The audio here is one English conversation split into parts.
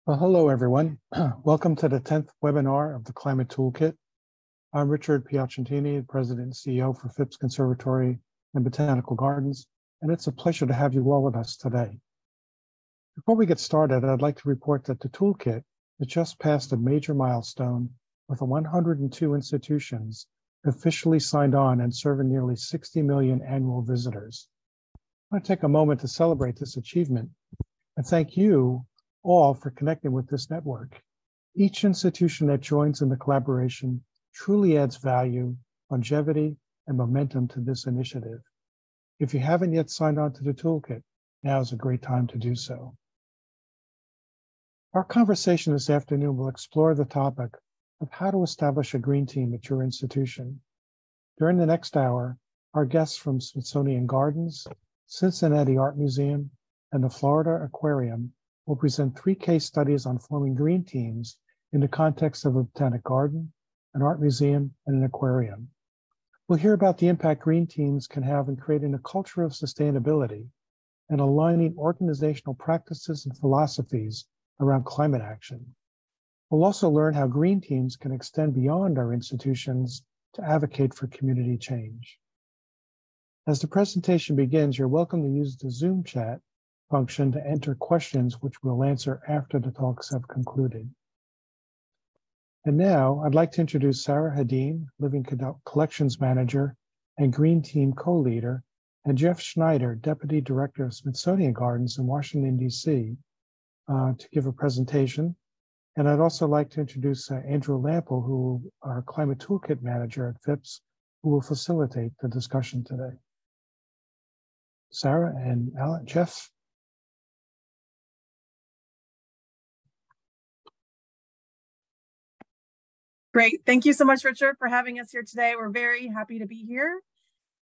Well, hello, everyone. Welcome to the 10th webinar of the Climate Toolkit. I'm Richard Piacentini, President and CEO for Phipps Conservatory and Botanical Gardens, and it's a pleasure to have you all with us today. Before we get started, I'd like to report that the Toolkit has just passed a major milestone with 102 institutions officially signed on and serving nearly 60 million annual visitors. I want to take a moment to celebrate this achievement and thank you all for connecting with this network. Each institution that joins in the collaboration truly adds value, longevity, and momentum to this initiative. If you haven't yet signed on to the Toolkit, now is a great time to do so. Our conversation this afternoon will explore the topic of how to establish a green team at your institution. During the next hour, our guests from Smithsonian Gardens, Cincinnati Art Museum, and the Florida Aquarium will present 3 case studies on forming green teams in the context of a botanic garden, an art museum, and an aquarium. We'll hear about the impact green teams can have in creating a culture of sustainability and aligning organizational practices and philosophies around climate action. We'll also learn how green teams can extend beyond our institutions to advocate for community change. As the presentation begins, you're welcome to use the Zoom chat function to enter questions, which we'll answer after the talks have concluded. And now I'd like to introduce Sarah Hadeen, Living Collections Manager and Green Team Co-Leader, and Jeff Schneider, Deputy Director of Smithsonian Gardens in Washington, D.C., to give a presentation. And I'd also like to introduce Andrew Lample, who our Climate Toolkit Manager at Phipps, who will facilitate the discussion today. Sarah and Alan, Jeff. Great. Thank you so much, Richard, for having us here today. We're very happy to be here.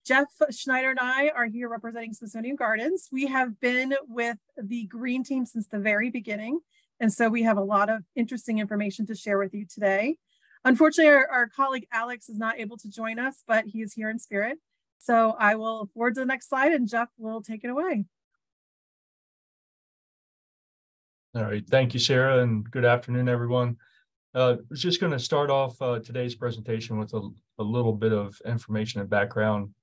Jeff Schneider and I are here representing Smithsonian Gardens. We have been with the Green Team since the very beginning, and so we have a lot of interesting information to share with you today. Unfortunately, our colleague Alex is not able to join us, but he is here in spirit. So I will forward to the next slide, and Jeff will take it away. All right. Thank you, Sarah, and good afternoon, everyone. I was just going to start off today's presentation with a little bit of information and background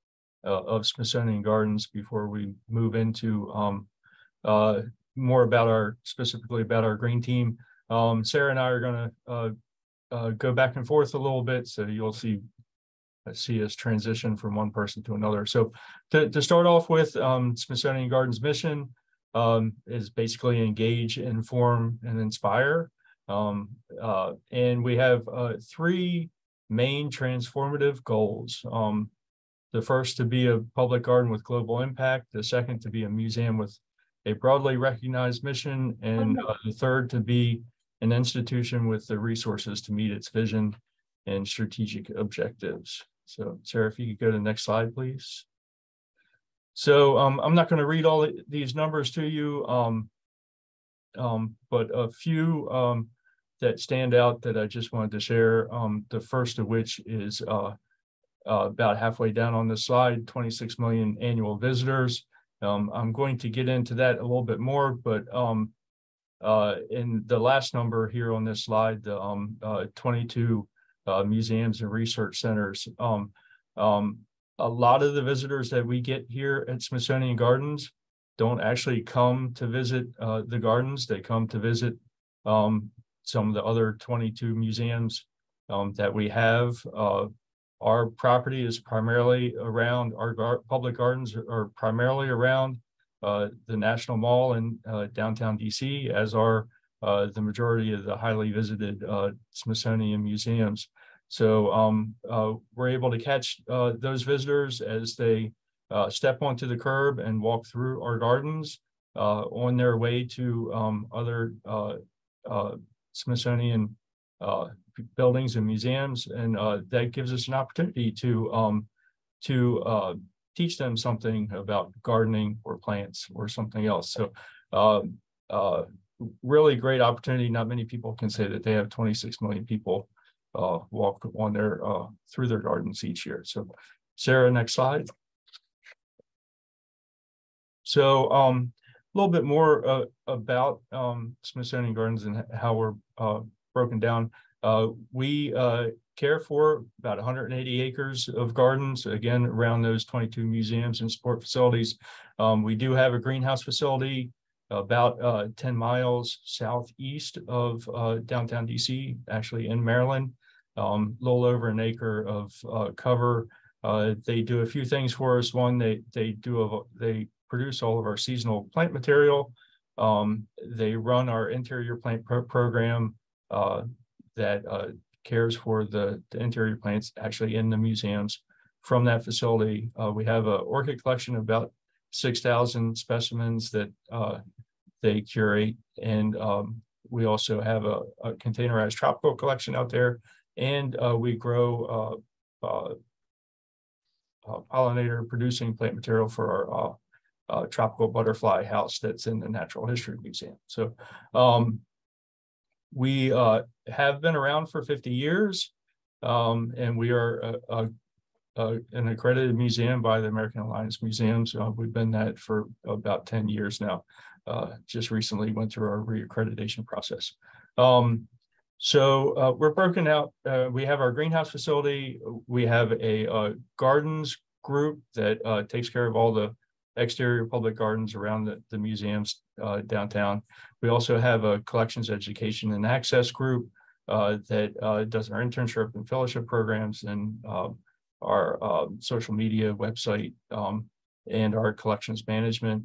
of Smithsonian Gardens before we move into more about specifically about our green team. Sarah and I are going to go back and forth a little bit, so you'll see us transition from one person to another. So to start off with, Smithsonian Gardens' mission is basically engage, inform, and inspire. And we have 3 main transformative goals. The first to be a public garden with global impact, the second to be a museum with a broadly recognized mission, and the third to be an institution with the resources to meet its vision and strategic objectives. So Sarah, if you could go to the next slide, please. So I'm not going to read all these numbers to you, but a few that stand out that I just wanted to share. The first of which is about halfway down on the slide, 26 million annual visitors. I'm going to get into that a little bit more, but in the last number here on this slide, the 22 museums and research centers. A lot of the visitors that we get here at Smithsonian Gardens don't actually come to visit the gardens. They come to visit some of the other 22 museums that we have. Our property is primarily around, our public gardens are primarily around the National Mall in downtown DC, as are the majority of the highly visited Smithsonian museums. So we're able to catch those visitors as they step onto the curb and walk through our gardens on their way to other Smithsonian buildings and museums, and that gives us an opportunity to teach them something about gardening or plants or something else. So really great opportunity. Not many people can say that they have 26 million people walk on their through their gardens each year. So Sarah, next slide. So little bit more about Smithsonian Gardens and how we're broken down. We care for about 180 acres of gardens, again, around those 22 museums and support facilities. We do have a greenhouse facility about 10 miles southeast of downtown DC, actually in Maryland, little over an acre of cover. They do a few things for us. One, they produce all of our seasonal plant material. They run our interior plant program that cares for the interior plants actually in the museums. From that facility, we have an orchid collection of about 6,000 specimens that they curate. And we also have a containerized tropical collection out there. And we grow pollinator producing plant material for our tropical butterfly house that's in the Natural History Museum. So we have been around for 50 years, and we are an accredited museum by the American Alliance Museums. We've been that for about 10 years now. Just recently went through our reaccreditation process. So we're broken out. We have our greenhouse facility. We have a gardens group that takes care of all the exterior public gardens around the museums downtown. We also have a collections education and access group that does our internship and fellowship programs and our social media website and our collections management.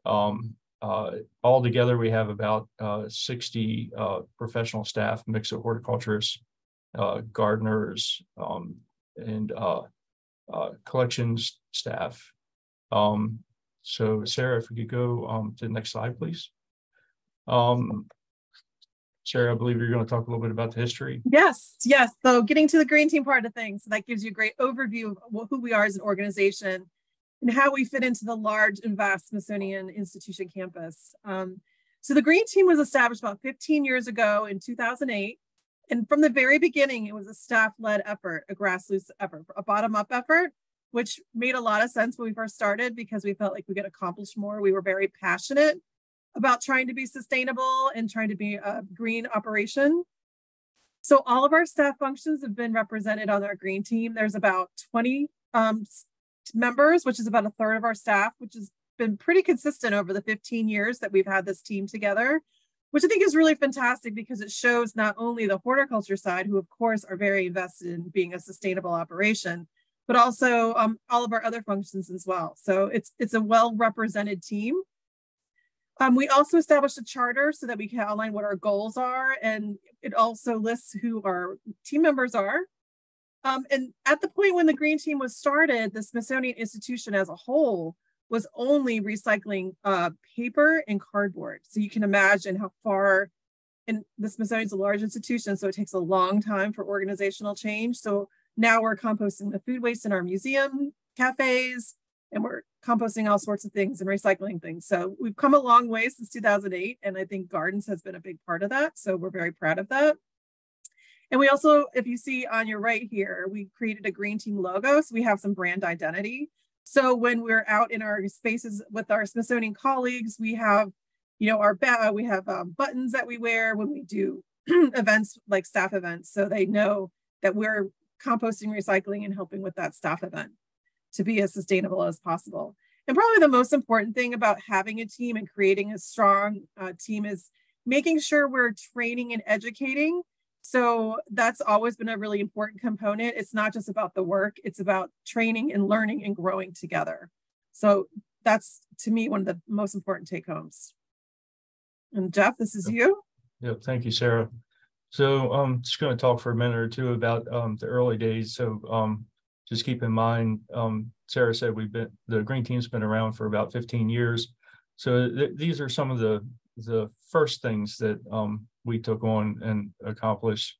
All together, we have about 60 professional staff, mix of horticulturists, gardeners, and collections staff. So Sarah, if we could go to the next slide, please. Sarah, I believe you're going to talk a little bit about the history. Yes. So getting to the green team part of things, so that gives you a great overview of who we are as an organization and how we fit into the large and vast Smithsonian Institution campus. So the green team was established about 15 years ago in 2008. And from the very beginning, it was a staff-led effort, a grassroots effort, a bottom-up effort, which made a lot of sense when we first started because we felt like we could accomplish more. We were very passionate about trying to be sustainable and trying to be a green operation. So all of our staff functions have been represented on our green team. There's about 20 members, which is about a third of our staff, which has been pretty consistent over the 15 years that we've had this team together, which I think is really fantastic because it shows not only the horticulture side, who of course are very invested in being a sustainable operation, but also all of our other functions as well. So it's a well-represented team. We also established a charter so that we can outline what our goals are, and it also lists who our team members are. And at the point when the green team was started, the Smithsonian Institution as a whole was only recycling paper and cardboard. So you can imagine how far, and the Smithsonian's a large institution, so it takes a long time for organizational change. So now we're composting the food waste in our museum cafes, and we're composting all sorts of things and recycling things. So we've come a long way since 2008, and I think gardens has been a big part of that. So we're very proud of that. And we also, if you see on your right here, we created a green team logo. So we have some brand identity. So when we're out in our spaces with our Smithsonian colleagues, we have, our we have buttons that we wear when we do events like staff events. So they know that we're composting, recycling, and helping with that staff event to be as sustainable as possible. And probably the most important thing about having a team and creating a strong team is making sure we're training and educating. So that's always been a really important component. It's not just about the work, it's about training and learning and growing together. So that's, to me, one of the most important take homes. And Jeff, this is you. Yeah, thank you, Sarah. So I'm just going to talk for a minute or two about the early days. So just keep in mind, Sarah said the green team's been around for about 15 years. So these are some of the first things that we took on and accomplished.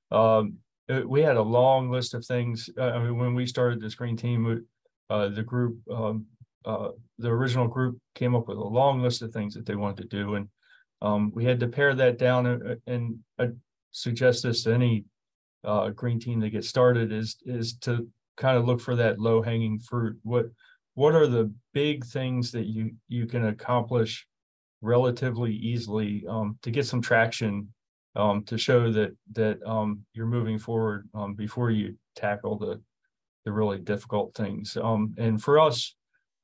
We had a long list of things. When we started this green team, the group, the original group came up with a long list of things that they wanted to do. And we had to pare that down, and I suggest this to any green team that gets started is to kind of look for that low hanging fruit. What are the big things that you can accomplish relatively easily to get some traction to show that you're moving forward before you tackle the really difficult things. And for us,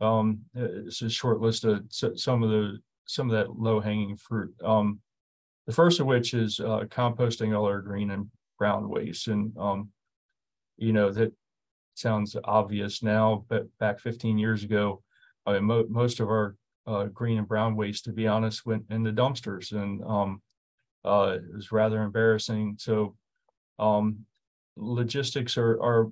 it's a short list of some of that low-hanging fruit. The first of which is composting all our green and brown waste. And that sounds obvious now, but back 15 years ago, most of our green and brown waste, to be honest, went in the dumpsters, and it was rather embarrassing. So logistics are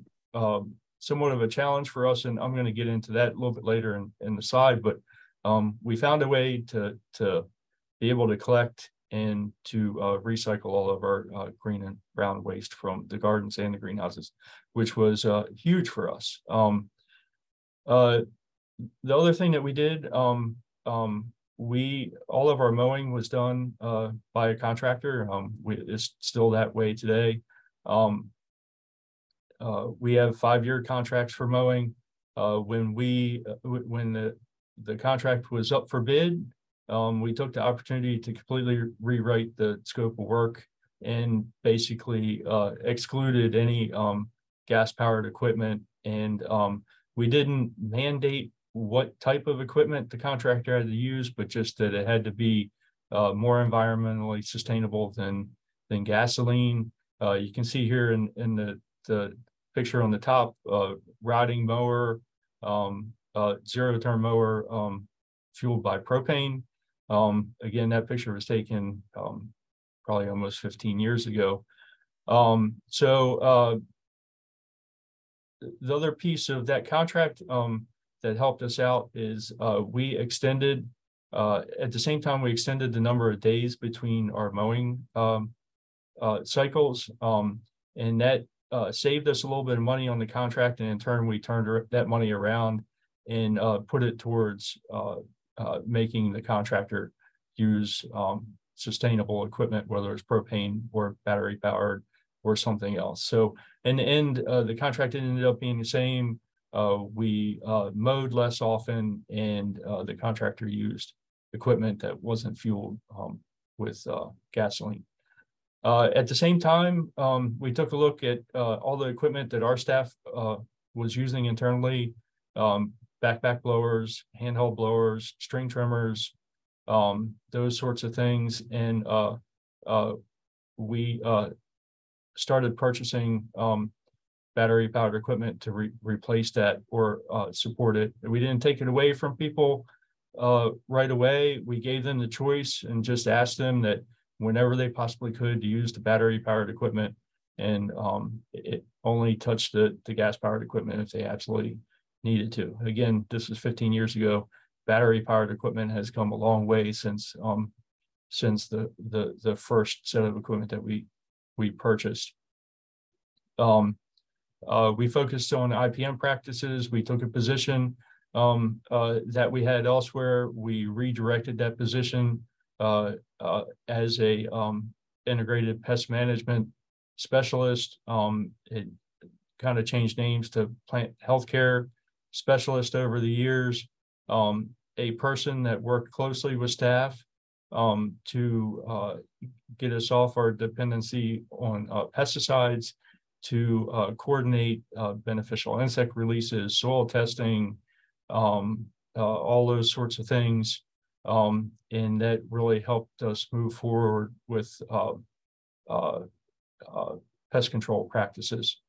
somewhat of a challenge for us, and I'm going to get into that a little bit later in the slide. But we found a way to be able to collect and to recycle all of our green and brown waste from the gardens and the greenhouses, which was huge for us. The other thing that we did, all of our mowing was done by a contractor. It's still that way today. We have 5-year contracts for mowing. When the contract was up for bid, we took the opportunity to completely rewrite the scope of work and basically excluded any gas-powered equipment. And we didn't mandate what type of equipment the contractor had to use, but just that it had to be more environmentally sustainable than gasoline. You can see here in the picture on the top, riding mower, zero-turn mower fueled by propane. Again, that picture was taken probably almost 15 years ago. So the other piece of that contract that helped us out is we extended, at the same time, we extended the number of days between our mowing cycles, and that saved us a little bit of money on the contract, and in turn, we turned that money around and put it towards making the contractor use sustainable equipment, whether it's propane or battery powered or something else. So in the end, the contract ended up being the same. We mowed less often, and the contractor used equipment that wasn't fueled with gasoline. At the same time, we took a look at all the equipment that our staff was using internally, backpack blowers, handheld blowers, string trimmers, those sorts of things. And we started purchasing battery powered equipment to replace that or support it. We didn't take it away from people right away. We gave them the choice and just asked them that whenever they possibly could to use the battery powered equipment, and it only touched the gas powered equipment if they absolutely needed to. Again, this was 15 years ago. Battery powered equipment has come a long way since the first set of equipment that we purchased. We focused on IPM practices. We took a position that we had elsewhere. We redirected that position as a integrated pest management specialist. It kind of changed names to plant healthcare specialist over the years. A person that worked closely with staff to get us off our dependency on pesticides, to coordinate beneficial insect releases, soil testing, all those sorts of things. And that really helped us move forward with pest control practices.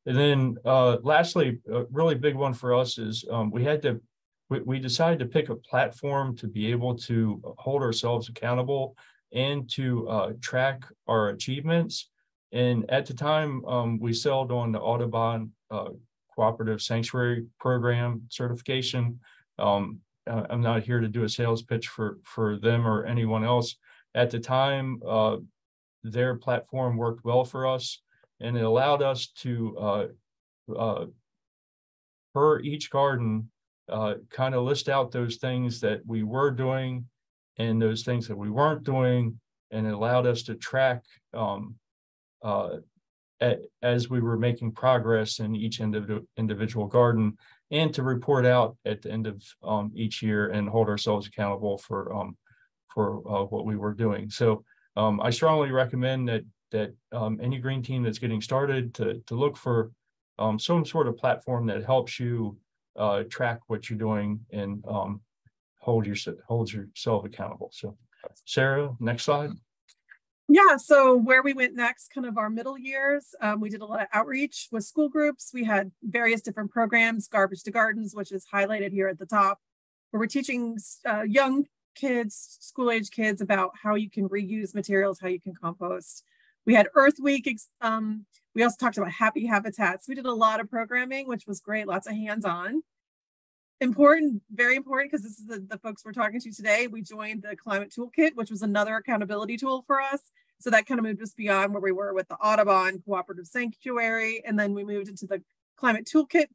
And then lastly, a really big one for us is we decided to pick a platform to be able to hold ourselves accountable and to track our achievements. And at the time, we sailed on the Audubon Cooperative Sanctuary Program certification. I'm not here to do a sales pitch for them or anyone else. At the time, their platform worked well for us, and it allowed us to, per each garden, kind of list out those things that we were doing and those things that we weren't doing, and it allowed us to track as we were making progress in each individual garden, and to report out at the end of each year and hold ourselves accountable for what we were doing. So I strongly recommend that any green team that's getting started to look for some sort of platform that helps you track what you're doing and hold yourself accountable. So Sarah, next slide. Yeah, so where we went next, kind of our middle years, we did a lot of outreach with school groups. We had various different programs, Garbage to Gardens, which is highlighted here at the top, where we're teaching young kids, school-age kids, about how you can reuse materials, how you can compost. We had Earth Week. We also talked about happy habitats. We did a lot of programming, which was great, lots of hands-on. Important, very important, because this is the folks we're talking to today. We joined the Climate Toolkit, which was another accountability tool for us. So that kind of moved us beyond where we were with the Audubon Cooperative Sanctuary. And then we moved into the Climate Toolkit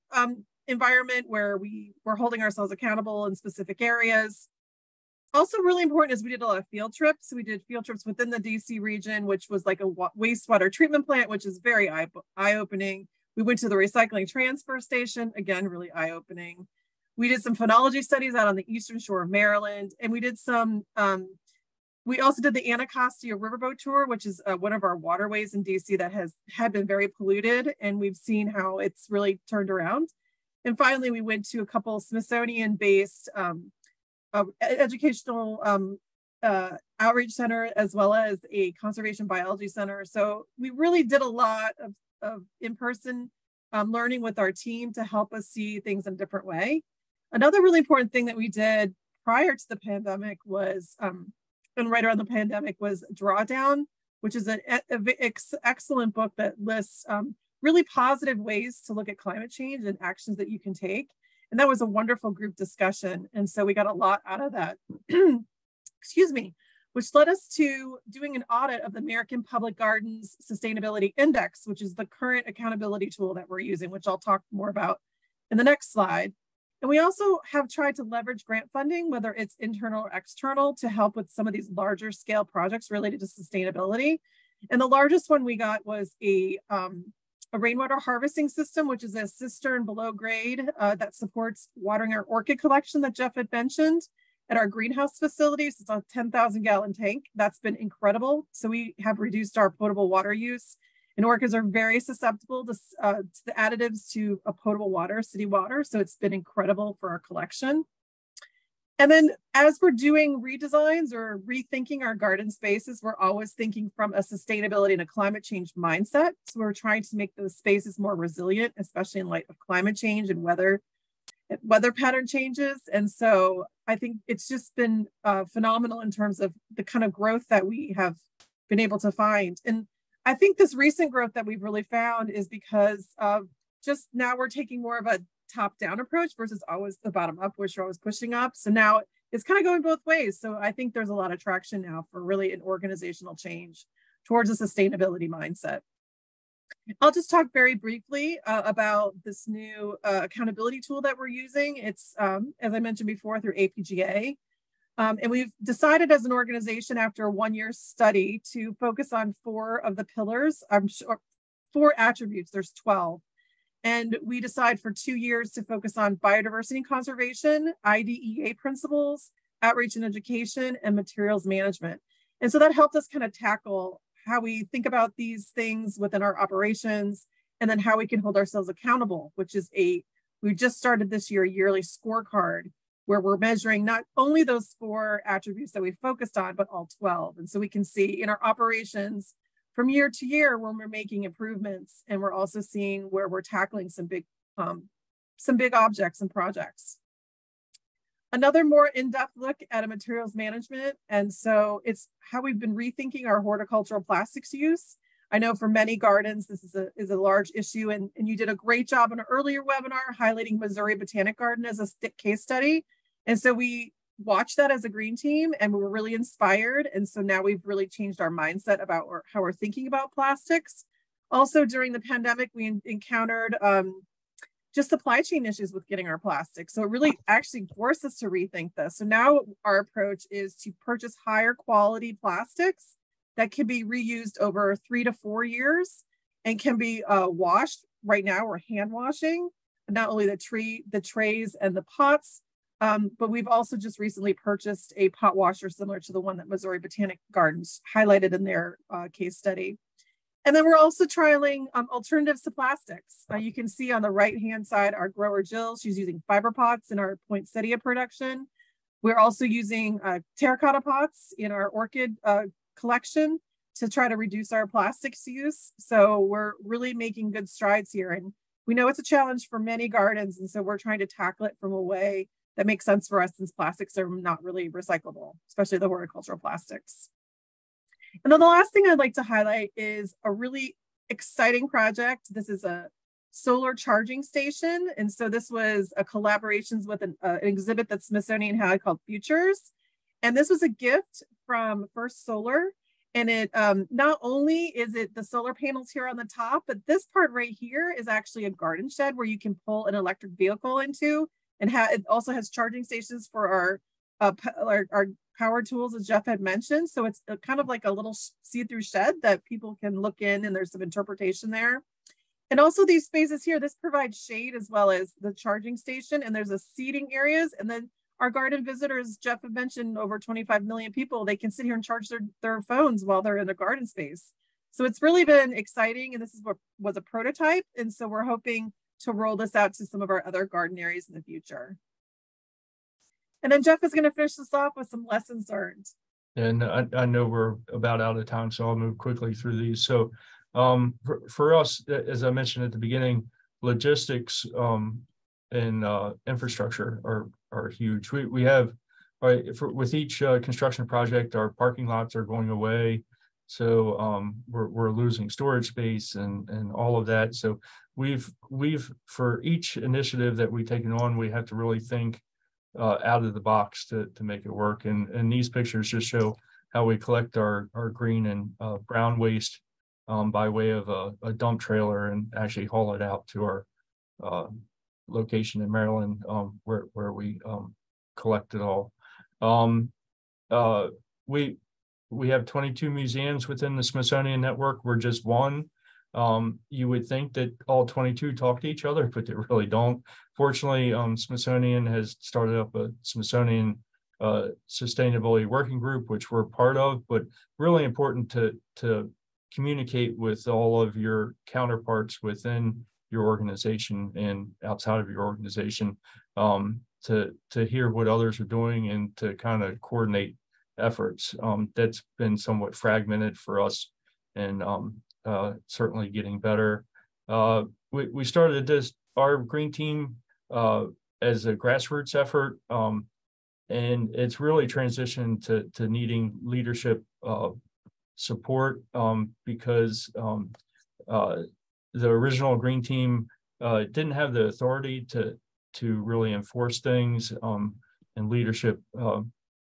environment, where we were holding ourselves accountable in specific areas. Also really important is we did a lot of field trips. We did field trips within the DC region, which was like a wastewater treatment plant, which is very eye-opening. We went to the recycling transfer station, again, really eye-opening. We did some phenology studies out on the eastern shore of Maryland, and we did some, we also did the Anacostia Riverboat Tour, which is one of our waterways in DC that had been very polluted, and we've seen how it's really turned around. And finally, we went to a couple Smithsonian-based educational outreach center, as well as a conservation biology center. So we really did a lot of in-person learning with our team to help us see things in a different way. Another really important thing that we did prior to the pandemic was, and right around the pandemic, was Drawdown, which is an excellent book that lists really positive ways to look at climate change and actions that you can take. And that was a wonderful group discussion. And so we got a lot out of that, excuse me, which led us to doing an audit of the American Public Gardens Sustainability Index, which is the current accountability tool that we're using, which I'll talk more about in the next slide. And we also have tried to leverage grant funding, whether it's internal or external, to help with some of these larger scale projects related to sustainability. And the largest one we got was a rainwater harvesting system, which is a cistern below grade that supports watering our orchid collection that Jeff had mentioned at our greenhouse facilities. It's a 10,000 gallon tank. That's been incredible. So we have reduced our potable water use, and orchids are very susceptible to the additives to a potable water, city water. So it's been incredible for our collection. And then as we're doing redesigns or rethinking our garden spaces, we're always thinking from a sustainability and a climate change mindset. So we're trying to make those spaces more resilient, especially in light of climate change and weather pattern changes. And so I think it's just been phenomenal in terms of the kind of growth that we have been able to find. And I think this recent growth that we've really found is because of just now we're taking more of a top-down approach versus always the bottom-up, which you're always pushing up. So now it's kind of going both ways. So I think there's a lot of traction now for really an organizational change towards a sustainability mindset. I'll just talk very briefly about this new accountability tool that we're using. It's, as I mentioned before, through APGA. And we've decided as an organization after a one-year study to focus on 4 of the pillars. I'm sure 4 attributes, there's 12. And we decide for 2 years to focus on biodiversity and conservation, IDEA principles, outreach and education, and materials management. And so that helped us kind of tackle how we think about these things within our operations, and then how we can hold ourselves accountable, which is we just started this year a yearly scorecard where we're measuring not only those 4 attributes that we focused on, but all 12. And so we can see in our operations from year to year when we're making improvements, and we're also seeing where we're tackling some big objects and projects. Another more in-depth look at a materials management. And so it's how we've been rethinking our horticultural plastics use. I know for many gardens, this is a large issue, and you did a great job in an earlier webinar highlighting Missouri Botanic Garden as a case study. And so we watched that as a green team, and we were really inspired. And so now we've really changed our mindset about how we're thinking about plastics. Also during the pandemic, we encountered just supply chain issues with getting our plastics. So it really actually forced us to rethink this. So now our approach is to purchase higher quality plastics that can be reused over 3 to 4 years and can be washed. Right now we're hand washing, not only the trays and the pots, But we've also just recently purchased a pot washer similar to the one that Missouri Botanic Gardens highlighted in their case study. And then we're also trialing alternatives to plastics. You can see on the right-hand side, our grower Jill, she's using fiber pots in our poinsettia production. We're also using terracotta pots in our orchid collection to try to reduce our plastics use. So we're really making good strides here. And we know it's a challenge for many gardens. And so we're trying to tackle it from a way that makes sense for us, since plastics are not really recyclable, especially the horticultural plastics. And then the last thing I'd like to highlight is a really exciting project. This is a solar charging station. And so this was a collaborations with an exhibit that Smithsonian had called Futures. And this was a gift from First Solar. And it not only is it the solar panels here on the top, but this part right here is actually a garden shed where you can pull an electric vehicle into, and it also has charging stations for our power tools, as Jeff had mentioned. So it's kind of like a little see-through shed that people can look in, and there's some interpretation there. And also these spaces here, this provides shade as well as the charging station, and there's a seating areas. And then our garden visitors, Jeff had mentioned, over 25 million people, they can sit here and charge their phones while they're in the garden space. So it's really been exciting. And this is what was a prototype. And so we're hoping to roll this out to some of our other garden areas in the future. And then Jeff is going to finish this off with some lessons learned. And I know we're about out of time, so I'll move quickly through these. So for us, as I mentioned at the beginning, logistics and infrastructure are huge. We have, with each construction project, our parking lots are going away. So we're losing storage space and all of that. So we've for each initiative that we've taken on, we have to really think out of the box to make it work. And these pictures just show how we collect our green and brown waste by way of a dump trailer and actually haul it out to our location in Maryland where we collect it all. We have 22 museums within the Smithsonian network. We're just one. You would think that all 22 talk to each other, but they really don't. Fortunately, Smithsonian has started up a Smithsonian Sustainability Working Group, which we're part of, but really important to communicate with all of your counterparts within your organization and outside of your organization, to hear what others are doing and to kind of coordinate efforts. That's been somewhat fragmented for us, and certainly getting better. We started our green team as a grassroots effort, and it's really transitioned to needing leadership support, because the original green team didn't have the authority to really enforce things, and leadership.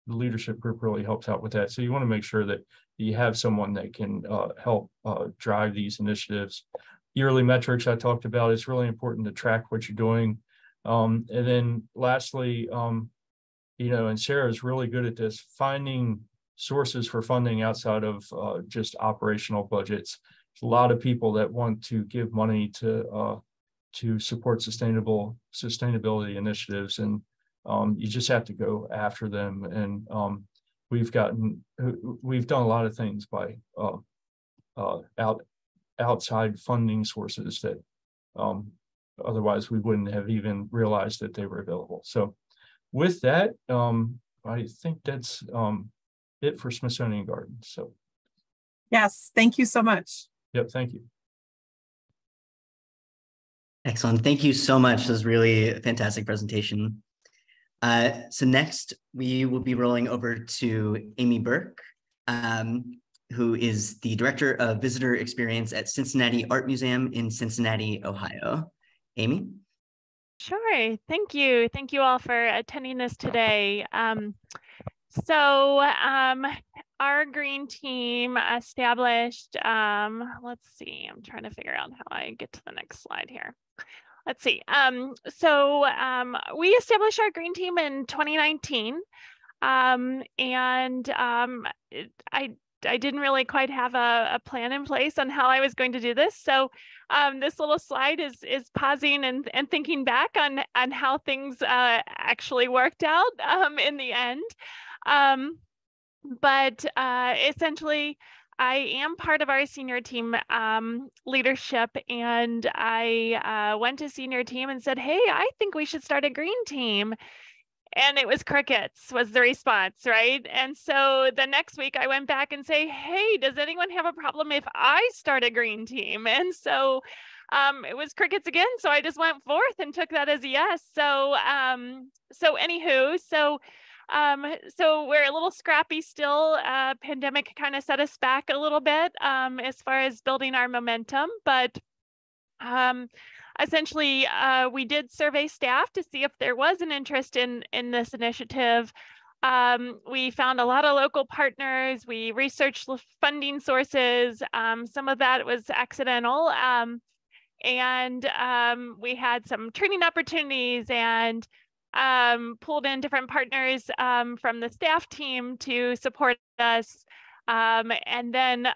The leadership group really helps out with that. So you want to make sure that you have someone that can help drive these initiatives. Yearly metrics I talked about, it's really important to track what you're doing. And then lastly, and Sarah is really good at this, finding sources for funding outside of just operational budgets. There's a lot of people that want to give money to support sustainability initiatives, and you just have to go after them. And we've done a lot of things by outside funding sources that otherwise we wouldn't have even realized that they were available. So with that, I think that's it for Smithsonian Gardens. So yes, thank you so much. Yep, thank you. Excellent. Thank you so much. This was really a fantastic presentation. So next, we will be rolling over to Amy Burke, who is the Director of Visitor Experience at Cincinnati Art Museum in Cincinnati, Ohio. Amy? Sure. Thank you. Thank you all for attending this today. Our green team established, let's see, I'm trying to figure out how I get to the next slide here. Let's see. We established our green team in 2019. I didn't really quite have a plan in place on how I was going to do this. So this little slide is pausing and thinking back on how things actually worked out in the end. But essentially, I am part of our senior team leadership, and I went to senior team and said, hey, I think we should start a green team. And it was crickets was the response, right? And so the next week I went back and say, hey, does anyone have a problem if I start a green team? And so it was crickets again. So I just went forth and took that as a yes. So anywho, so we're a little scrappy still. Pandemic kind of set us back a little bit as far as building our momentum, but essentially, we did survey staff to see if there was an interest in this initiative. We found a lot of local partners. We researched funding sources. Some of that was accidental. And we had some training opportunities and pulled in different partners from the staff team to support us. And then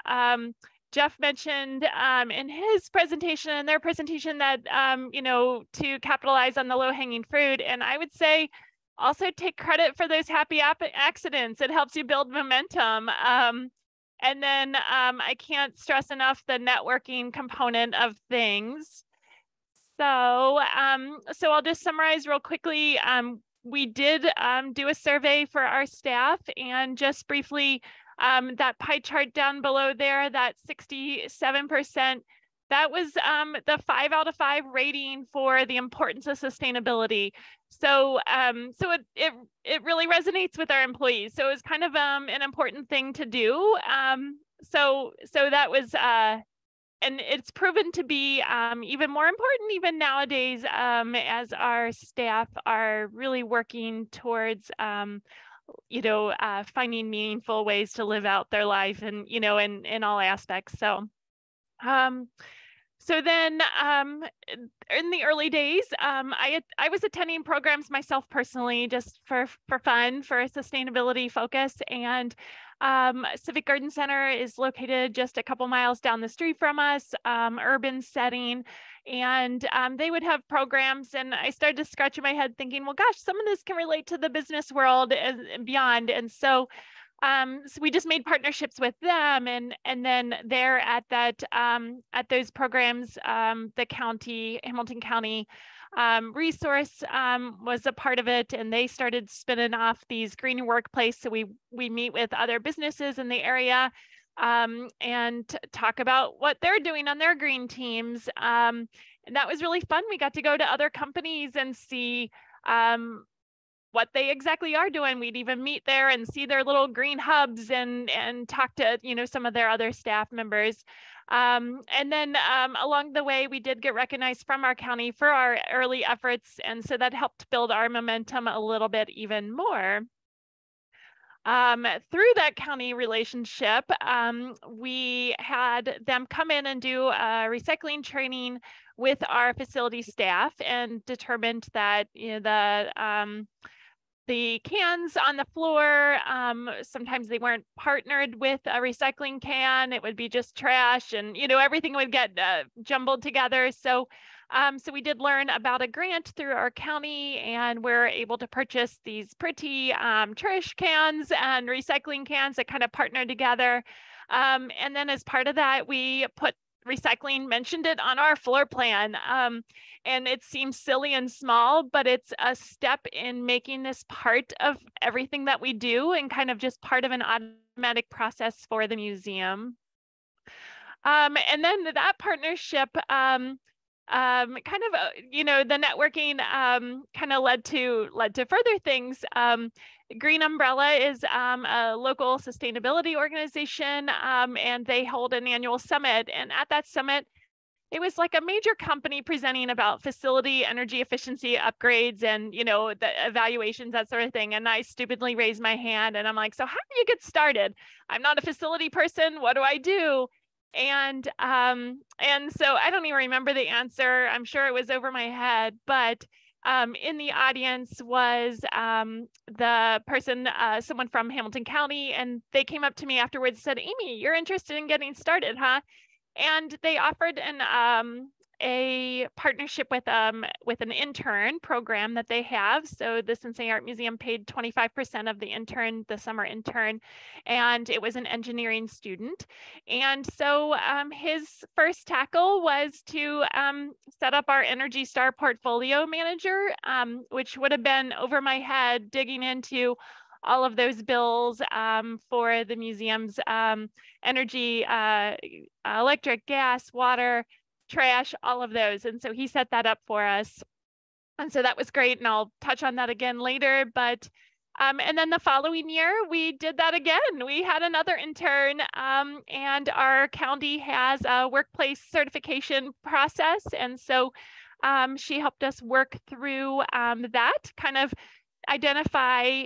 Jeff mentioned in his presentation and their presentation that, to capitalize on the low-hanging fruit. And I would say also take credit for those happy accidents. It helps you build momentum. And then I can't stress enough the networking component of things. So I'll just summarize real quickly. We did do a survey for our staff, and just briefly, that pie chart down below there, that 67%, that was the 5 out of 5 rating for the importance of sustainability. So it really resonates with our employees. So it was kind of an important thing to do. So that was, and it's proven to be even more important even nowadays as our staff are really working towards finding meaningful ways to live out their life and, in all aspects. So then in the early days, I was attending programs myself personally, just for fun, for a sustainability focus. And Civic Garden Center is located just a couple miles down the street from us, urban setting. And they would have programs, and I started to scratch my head thinking, well, gosh, some of this can relate to the business world and beyond. And so we just made partnerships with them, and then there at those programs, the county, Hamilton County resource was a part of it, and they started spinning off these green workplace. So we meet with other businesses in the area and talk about what they're doing on their green teams. And that was really fun. We got to go to other companies and see what they exactly are doing. We'd even meet there and see their little green hubs and talk to, some of their other staff members. And then along the way, we did get recognized from our county for our early efforts. And so that helped build our momentum a little bit even more. Through that county relationship, we had them come in and do recycling training with our facility staff, and determined that the cans on the floor, sometimes they weren't partnered with a recycling can. It would be just trash, and everything would get jumbled together. So we did learn about a grant through our county, and we're able to purchase these pretty trash cans and recycling cans that kind of partner together. And then as part of that, we mentioned it on our floor plan. And it seems silly and small, but it's a step in making this part of everything that we do, and kind of just part of an automatic process for the museum. And then that partnership, the networking kind of led to further things. Green Umbrella is a local sustainability organization, and they hold an annual summit. And at that summit, it was like a major company presenting about facility energy efficiency upgrades and, the evaluations, that sort of thing. And I stupidly raised my hand, and I'm like, so how do you get started? I'm not a facility person. What do I do? And so I don't even remember the answer. I'm sure it was over my head, but in the audience was the person, someone from Hamilton County, and they came up to me afterwards and said, Amy, you're interested in getting started, huh? And they offered a partnership with an intern program that they have. So the Cincinnati Art Museum paid 25% of the summer intern, and it was an engineering student. And so his first tackle was to set up our Energy Star portfolio manager, which would have been over my head digging into all of those bills for the museum's energy, electric, gas, water, trash, all of those. And so he set that up for us. And so that was great. And I'll touch on that again later. But and then the following year, we did that again. We had another intern, and our county has a workplace certification process. And so she helped us work through that, kind of identify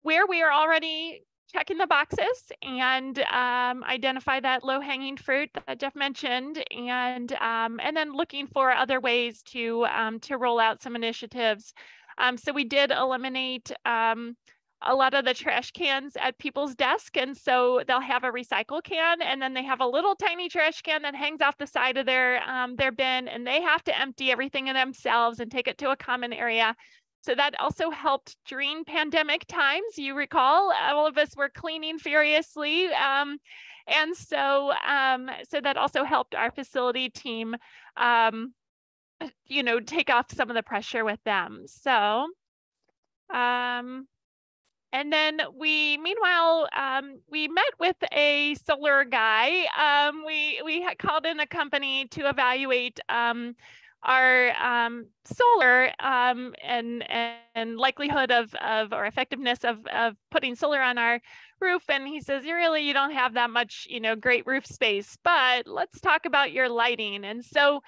where we are already checking the boxes and identify that low-hanging fruit that Jeff mentioned, and then looking for other ways to roll out some initiatives. So we did eliminate a lot of the trash cans at people's desk, and so they'll have a recycle can, and then they have a little tiny trash can that hangs off the side of their bin, and they have to empty everything in themselves and take it to a common area. So that also helped during pandemic times. You recall, all of us were cleaning furiously. And so that also helped our facility team, take off some of the pressure with them. So, and then meanwhile, we met with a solar guy. We had called in a company to evaluate our solar and likelihood of or effectiveness of putting solar on our roof. And he says, you don't have that much, great roof space, but let's talk about your lighting. And so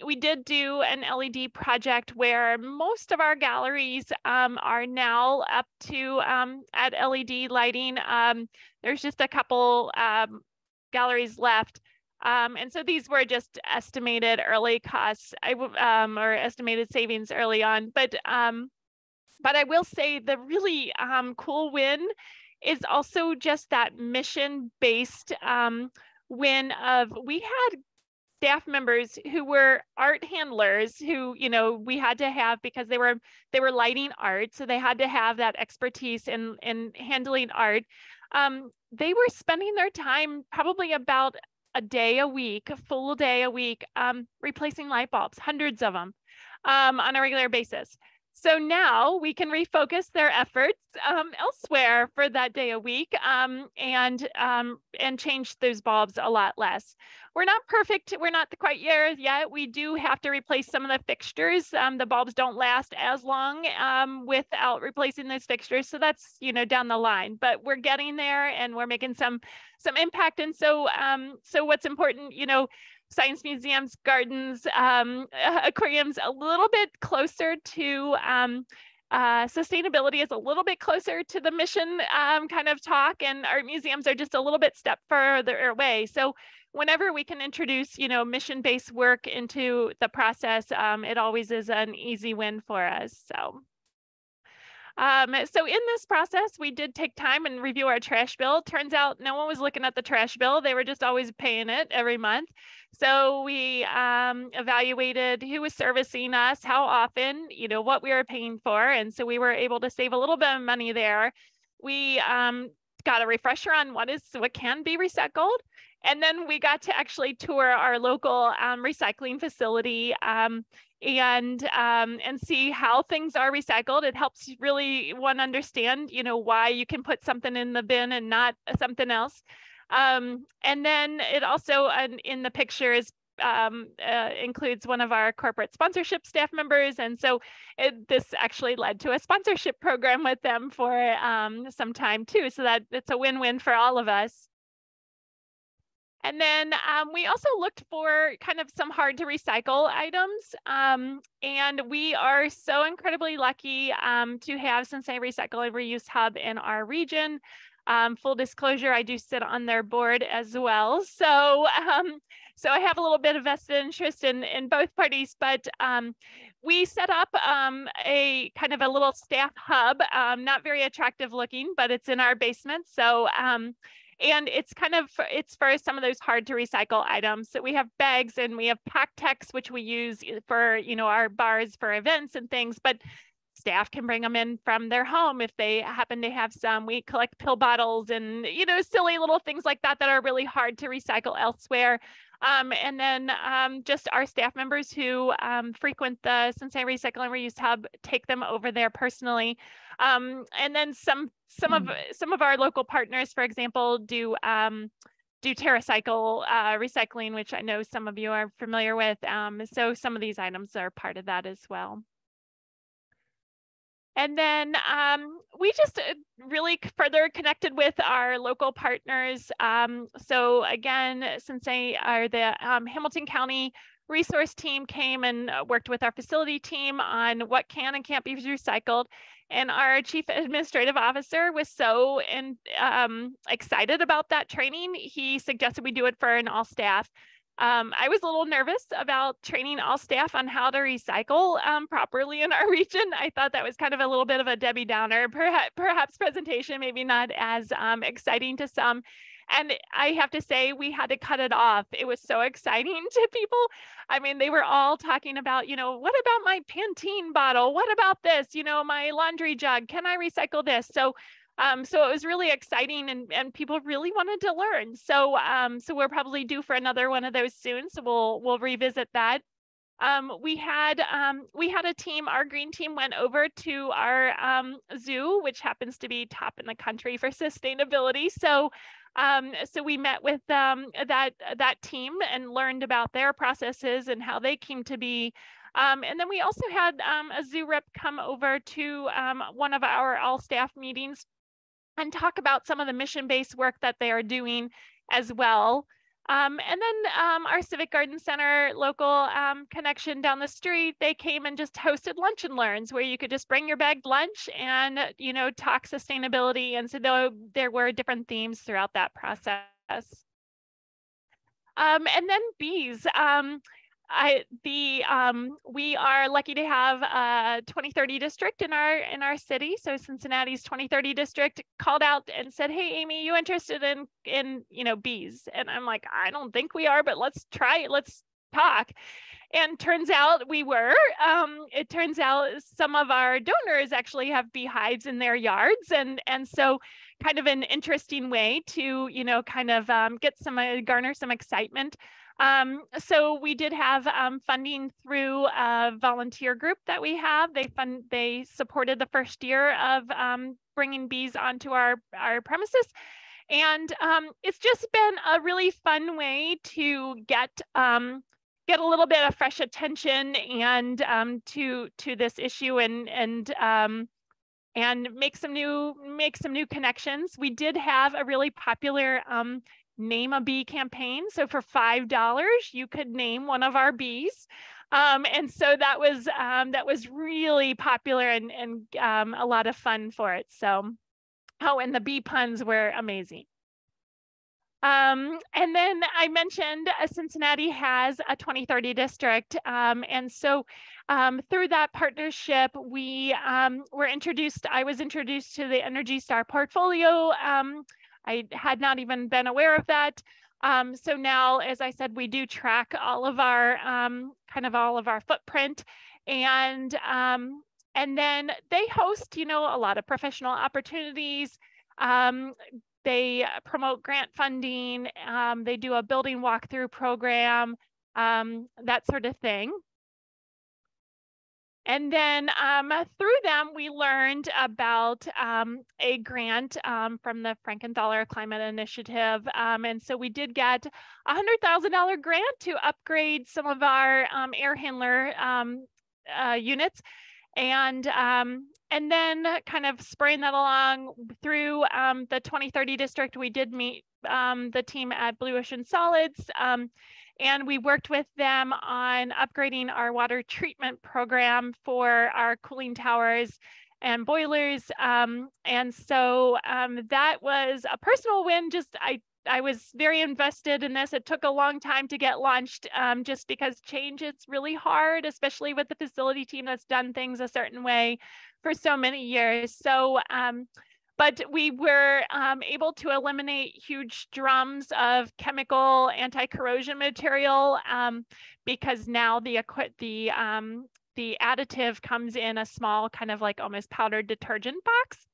we did do an LED project where most of our galleries are now up to at LED lighting. There's just a couple galleries left. And so these were just estimated early costs, or estimated savings early on. But I will say the really cool win is also just that mission-based win of, we had staff members who were art handlers who, we had to have, because they were lighting art, so they had to have that expertise in handling art. They were spending their time probably about a day a week, a full day a week, replacing light bulbs, hundreds of them on a regular basis. So now we can refocus their efforts elsewhere for that day a week and change those bulbs a lot less. We're not perfect. We're not quite there yet. We do have to replace some of the fixtures. The bulbs don't last as long without replacing those fixtures. So that's, down the line, but we're getting there and we're making some impact. And so, so what's important, science museums, gardens, aquariums, a little bit closer to sustainability is a little bit closer to the mission kind of talk, and art museums are just a little bit step further away. So whenever we can introduce, mission-based work into the process, it always is an easy win for us. So in this process, we did take time and review our trash bill. Turns out no one was looking at the trash bill. They were just always paying it every month. So we evaluated who was servicing us, how often, what we were paying for. And so we were able to save a little bit of money there. We got a refresher on what can be recycled. And then we got to actually tour our local recycling facility and see how things are recycled. It helps really one understand, why you can put something in the bin and not something else. And then it also in the pictures includes one of our corporate sponsorship staff members. And so this actually led to a sponsorship program with them for some time too. So that it's a win-win for all of us. And then we also looked for kind of some hard to recycle items. And we are so incredibly lucky to have Cincinnati Recycle and Reuse Hub in our region. Full disclosure, I do sit on their board as well. So I have a little bit of vested interest in both parties, but we set up a kind of a little staff hub, not very attractive looking, but it's in our basement. So, and it's for some of those hard to recycle items. So we have bags and we have PackTechs, which we use for, our bars for events and things, but staff can bring them in from their home if they happen to have some. We collect pill bottles and, silly little things like that that are really hard to recycle elsewhere. And then just our staff members who frequent the Cincinnati Recycle and Reuse Hub take them over there personally. And then some of our local partners, for example, do TerraCycle recycling, which I know some of you are familiar with. So some of these items are part of that as well. And then we just really further connected with our local partners. So again, since they are the Hamilton County resource team came and worked with our facility team on what can and can't be recycled. And our chief administrative officer was so excited about that training. He suggested we do it for an all staff. I was a little nervous about training all staff on how to recycle properly in our region. I thought that was kind of a little bit of a Debbie Downer, perhaps presentation, maybe not as exciting to some. And I have to say, we had to cut it off. It was so exciting to people. I mean, they were all talking about, what about my Pantene bottle? What about this? My laundry jug, can I recycle this? So it was really exciting and people really wanted to learn. So we're probably due for another one of those soon. So we'll revisit that. We had a team, our green team went over to our zoo, which happens to be top in the country for sustainability. So we met with that team and learned about their processes and how they came to be. And then we also had a zoo rep come over to one of our all staff meetings and talk about some of the mission-based work that they are doing as well. And then our Civic Garden Center local connection down the street, they came and just hosted lunch and learns where you could just bring your bagged lunch and, talk sustainability. And so there were different themes throughout that process. And then bees. We are lucky to have a 2030 district in our city. So Cincinnati's 2030 district called out and said, "Hey, Amy, you interested in bees?" And I'm like, "I don't think we are, but let's try it. Let's talk." And turns out we were. It turns out some of our donors actually have beehives in their yards, and so kind of an interesting way to garner some excitement. So we did have funding through a volunteer group that we have. They supported the first year of bringing bees onto our premises. And it's just been a really fun way to get a little bit of fresh attention and to this issue and make some new connections. We did have a really popular Name a Bee campaign. So for $5, you could name one of our bees. And so that was really popular and a lot of fun for it. So, and the bee puns were amazing. And then I mentioned Cincinnati has a 2030 district. And so through that partnership, I was introduced to the Energy Star portfolio. I had not even been aware of that. So now, as I said, we do track all of our footprint, and then they host, a lot of professional opportunities. They promote grant funding. They do a building walkthrough program, that sort of thing. And then through them, we learned about a grant from the Frankenthaler Climate Initiative. And so we did get a $100,000 grant to upgrade some of our air handler units. And then kind of spraying that along through the 2030 district, we did meet the team at Blue Ocean Solids. And we worked with them on upgrading our water treatment program for our cooling towers and boilers. And so that was a personal win. I was very invested in this. It took a long time to get launched, just because change is really hard, especially with the facility team that's done things a certain way for so many years. So, but we were able to eliminate huge drums of chemical anti-corrosion material, because now the additive comes in a small kind of like almost powdered detergent box.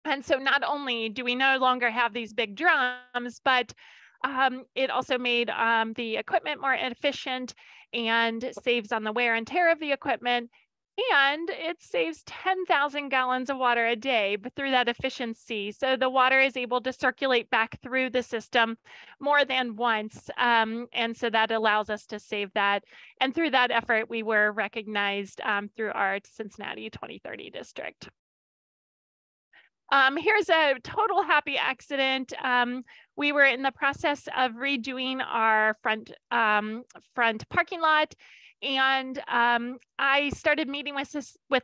And so not only do we no longer have these big drums, but it also made the equipment more efficient and saves on the wear and tear of the equipment. And it saves 10,000 gallons of water a day, but through that efficiency. So the water is able to circulate back through the system more than once. And so that allows us to save that. And through that effort, we were recognized through our Cincinnati 2030 district. Here's a total happy accident. We were in the process of redoing our front parking lot, and I started meeting with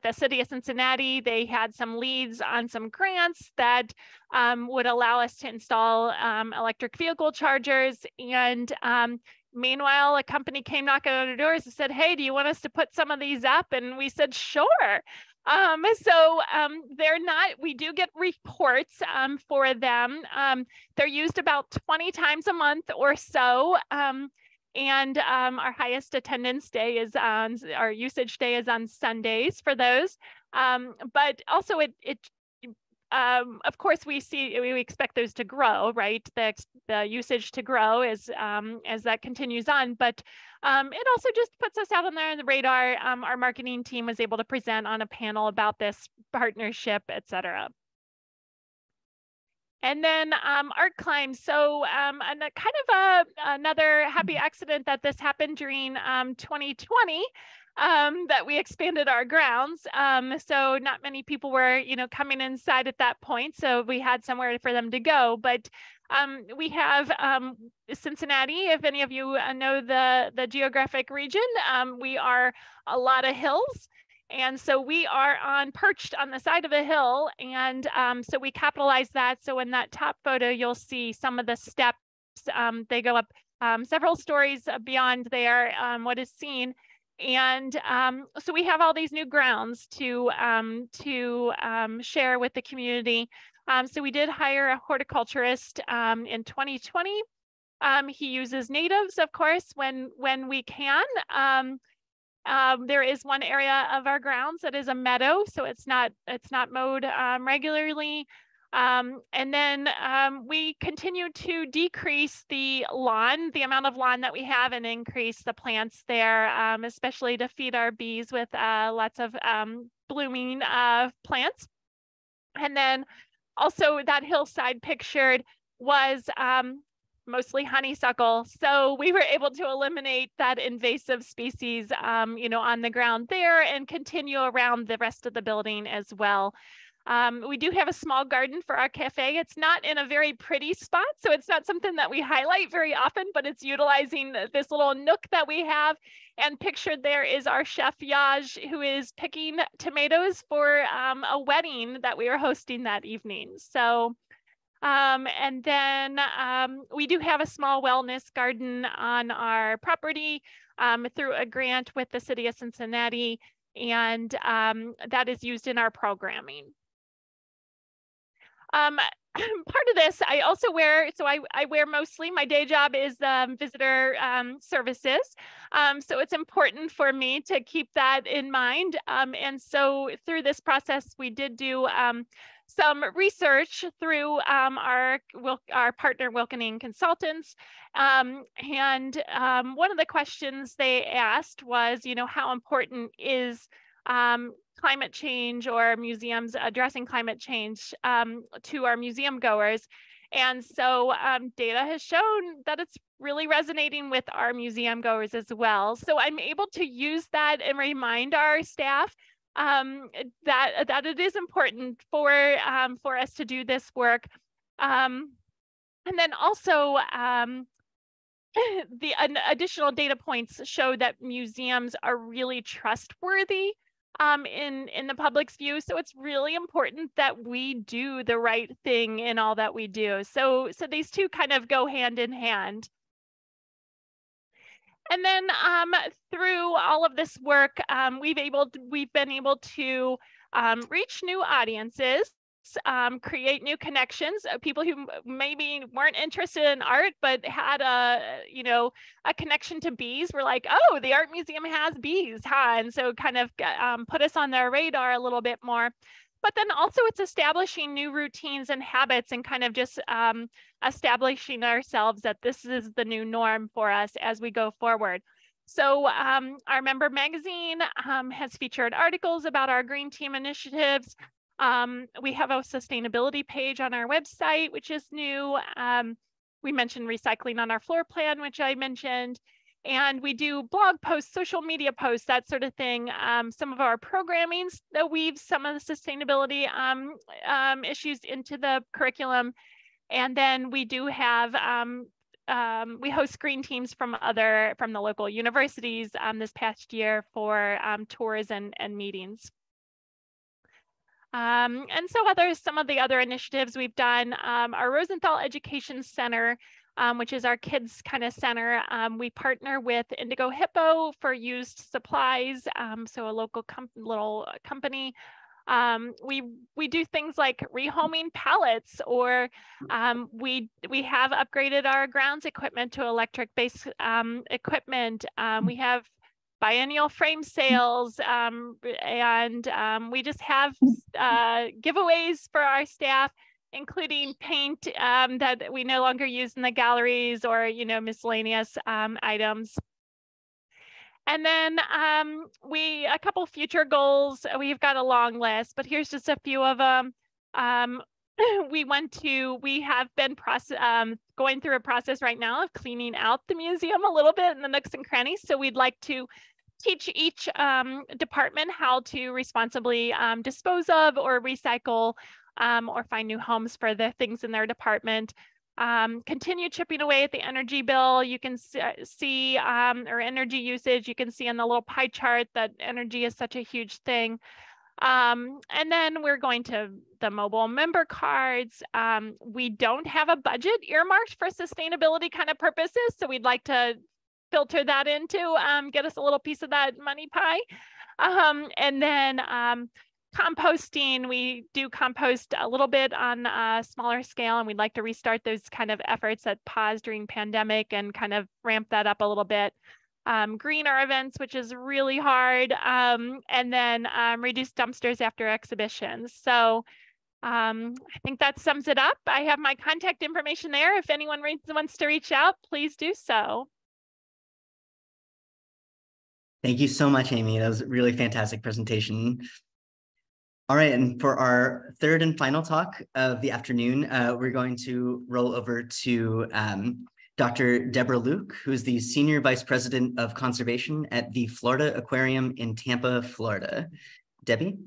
the city of Cincinnati. They had some leads on some grants that would allow us to install electric vehicle chargers. And meanwhile, a company came knocking on our doors and said, "Hey, do you want us to put some of these up?" And we said, "Sure." They're not, we do get reports for them. They're used about 20 times a month or so. And our highest attendance day is on, our usage day is on Sundays for those. But also of course, we expect those to grow, right? The usage to grow as that continues on, but it also just puts us out on the radar. Our marketing team was able to present on a panel about this partnership, et cetera. And then art climb. So another happy accident that this happened during 2020. That we expanded our grounds. So not many people were, coming inside at that point. So we had somewhere for them to go. But we have Cincinnati, if any of you know the geographic region, we are a lot of hills. And so we are perched on the side of a hill. And so we capitalize that. So in that top photo, you'll see some of the steps. They go up several stories beyond there, what is seen. And so we have all these new grounds to share with the community. So we did hire a horticulturist in 2020. He uses natives, of course, when we can. There is one area of our grounds that is a meadow, so it's not mowed regularly. And then we continue to decrease the amount of lawn that we have, and increase the plants there, especially to feed our bees with lots of blooming plants. And then also that hillside pictured was mostly honeysuckle. So we were able to eliminate that invasive species, on the ground there, and continue around the rest of the building as well. We do have a small garden for our cafe. It's not in a very pretty spot, so it's not something that we highlight very often, but it's utilizing this little nook that we have. And pictured there is our chef Yaj, who is picking tomatoes for a wedding that we are hosting that evening. So, and then we do have a small wellness garden on our property through a grant with the city of Cincinnati, and that is used in our programming. Part of this, I also wear, so I wear mostly, my day job is visitor services. So it's important for me to keep that in mind. And so through this process, we did do some research through our partner Wilkening Consultants. And one of the questions they asked was, how important is climate change, or museums addressing climate change to our museum goers. And so data has shown that it's really resonating with our museum goers as well. So I'm able to use that and remind our staff that it is important for us to do this work. And then also the additional data points show that museums are really trustworthy in the public's view. So it's really important that we do the right thing in all that we do. So these two kind of go hand in hand. And then through all of this work, we've been able to reach new audiences, create new connections, people who maybe weren't interested in art but had a connection to bees. We're like, oh, the art museum has bees, huh? And so kind of put us on their radar a little bit more. But then also it's establishing new routines and habits and kind of just establishing ourselves that this is the new norm for us as we go forward. So our member magazine has featured articles about our Green Team initiatives. We have a sustainability page on our website, which is new. We mentioned recycling on our floor plan, which I mentioned. And we do blog posts, social media posts, that sort of thing. Some of our programming that weaves some of the sustainability issues into the curriculum. And then we do have, we host green teams from the local universities this past year for tours and meetings. And so some of the other initiatives we've done, our Rosenthal Education Center, which is our kids kind of center. We partner with Indigo Hippo for used supplies, so a local little company. We do things like rehoming pallets, or we have upgraded our grounds equipment to electric-based equipment. We have biennial frame sales, and we just have giveaways for our staff, including paint that we no longer use in the galleries, or miscellaneous items. And then a couple future goals. We've got a long list, but here's just a few of them. We have been going through a process right now of cleaning out the museum a little bit in the nooks and crannies. So we'd like to teach each department how to responsibly dispose of or recycle or find new homes for the things in their department. Continue chipping away at the energy bill. You can see or energy usage. You can see on the little pie chart that energy is such a huge thing. And then we're going to the mobile member cards. We don't have a budget earmarked for sustainability kind of purposes, so we'd like to filter that into get us a little piece of that money pie. And then composting, we do compost a little bit on a smaller scale, and we'd like to restart those kind of efforts that paused during pandemic and kind of ramp that up a little bit. Green our events, which is really hard, and then reduce dumpsters after exhibitions. So I think that sums it up. I have my contact information there. If anyone wants to reach out, please do so. Thank you so much, Amy. That was a really fantastic presentation. All right, and for our third and final talk of the afternoon, we're going to roll over to Dr. Deborah Luke, who's the Senior Vice President of Conservation at the Florida Aquarium in Tampa, Florida. Debbie?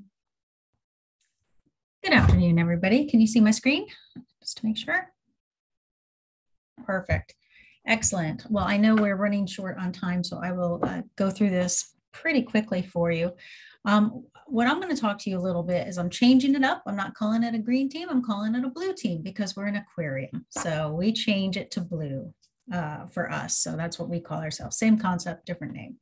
Good afternoon, everybody. Can you see my screen? Just to make sure. Perfect. Excellent. Well, I know we're running short on time, so I will go through this pretty quickly for you. What I'm going to talk to you a little bit is I'm changing it up. I'm not calling it a green team. I'm calling it a blue team because we're an aquarium. So we change it to blue for us. So that's what we call ourselves. Same concept, different name.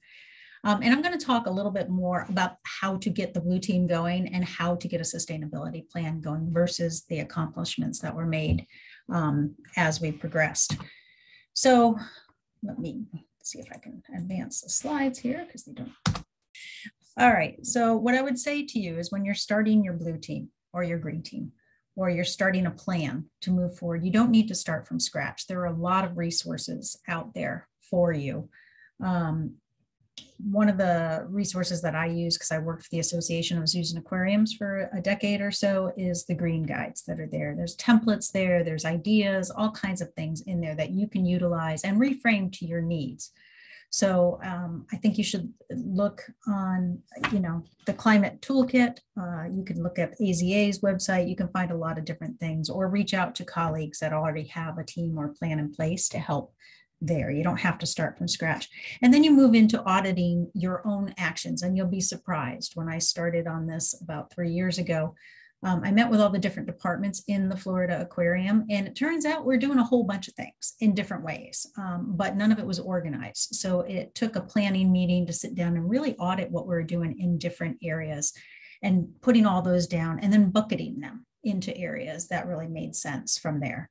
And I'm going to talk a little bit more about how to get the blue team going and how to get a sustainability plan going versus the accomplishments that were made as we progressed. So let me see if I can advance the slides here because they don't. All right, so what I would say to you is when you're starting your blue team or your green team, or you're starting a plan to move forward, you don't need to start from scratch. There are a lot of resources out there for you. One of the resources that I use, because I worked for the association, I was using aquariums for a decade or so, is the green guides that are there. There's templates there, there's ideas, all kinds of things in there that you can utilize and reframe to your needs. So I think you should look on, the climate toolkit. You can look at AZA's website. You can find a lot of different things, or reach out to colleagues that already have a team or plan in place to help there. You don't have to start from scratch. And then you move into auditing your own actions, and you'll be surprised. When I started on this about 3 years ago, I met with all the different departments in the Florida Aquarium, and it turns out we're doing a whole bunch of things in different ways, but none of it was organized. So it took a planning meeting to sit down and really audit what we were doing in different areas and putting all those down and then bucketing them into areas that really made sense from there.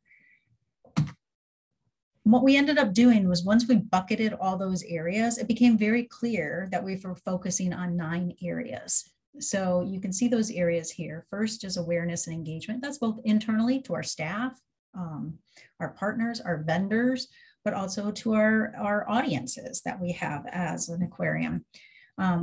What we ended up doing was, once we bucketed all those areas, it became very clear that we were focusing on 9 areas. So you can see those areas here. First is awareness and engagement. That's both internally to our staff, our partners, our vendors, but also to our audiences that we have as an aquarium.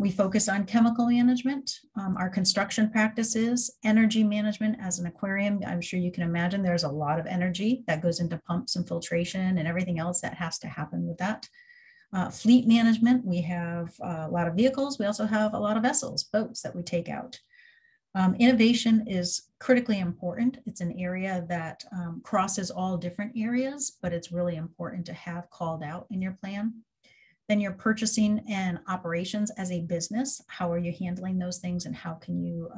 We focus on chemical management, our construction practices, energy management as an aquarium. I'm sure you can imagine there's a lot of energy that goes into pumps and filtration and everything else that has to happen with that. Fleet management, we have a lot of vehicles. We also have a lot of vessels, boats that we take out. Innovation is critically important. It's an area that crosses all different areas, but it's really important to have called out in your plan. Then your purchasing and operations as a business. How are you handling those things, and how can you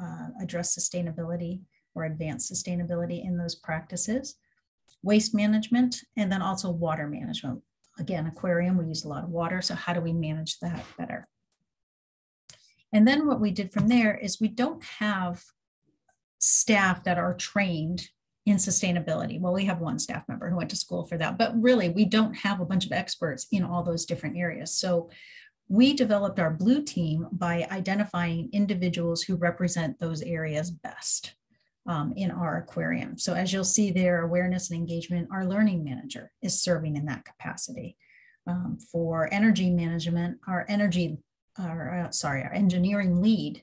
address sustainability or advance sustainability in those practices? Waste management, and then also water management. Again, aquarium, we use a lot of water, so how do we manage that better? And then what we did from there is, we don't have staff that are trained in sustainability. Well, we have one staff member who went to school for that, but really we don't have a bunch of experts in all those different areas. So we developed our blue team by identifying individuals who represent those areas best in our aquarium. So as you'll see there, awareness and engagement, our learning manager is serving in that capacity. For energy management, our engineering lead